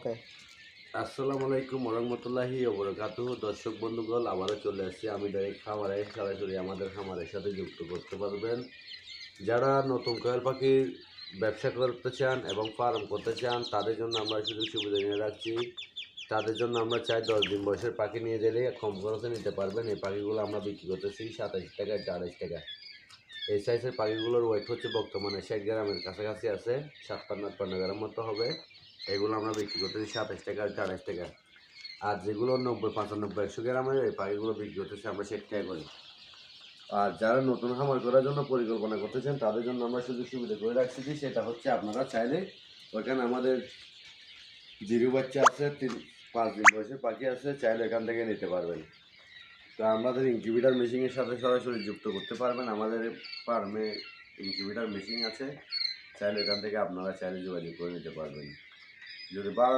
আসসালামু আলাইকুম ওরহমতুল্লাহি ওবরাকাতুহু। দর্শক বন্ধুগণ, আবারও চলে আসছি আমি ডাইরেক্ট খামারে, সরাসরি আমাদের খামারের সাথে যুক্ত করতে পারবেন। যারা নতুন কোয়েল পাখির ব্যবসা করতে চান এবং ফার্ম করতে চান, তাদের জন্য আমরা সুযোগ সুবিধা নিয়ে রাখছি। তাদের জন্য আমরা চাই 10 দিন বয়সের পাখি নিয়ে গেলে কম খরচে নিতে পারবেন। এই পাখিগুলো আমরা বিক্রি করতেছি 27 টাকা, 28 টাকা। এই সাইজের পাখিগুলোর ওয়েট হচ্ছে বর্তমানে 60 গ্রামের কাছাকাছি আছে, 57-58 গ্রাম মতো হবে। এগুলো আমরা বিক্রি করতেছি 27 টাকা, 28 টাকা। আর যেগুলো 90, 95, 100 গ্রামের এই পাখিগুলো বিক্রি করতেছি আমরা 60 টাকা করে। আর যারা নতুন খামার করার জন্য পরিকল্পনা করতেছেন, তাদের জন্য আমরা সুযোগ সুবিধা করে রাখছি যে সেটা হচ্ছে আপনারা চাইলে ওইখানে আমাদের জিরো বাচ্চা আছে, 5 দিন বয়সের পাখি আছে, চাইলে এখান থেকে নিতে পারবেন। তো আমাদের ইনকিউবেটর মেশিনের সাথে সরাসরি যুক্ত করতে পারবেন। আমাদের ফার্মে ইনকিউবেটর মেশিন আছে, চাইলে এখান থেকে আপনারা চাইলে যোগাযোগ করে নিতে পারবেন। যদি ভালো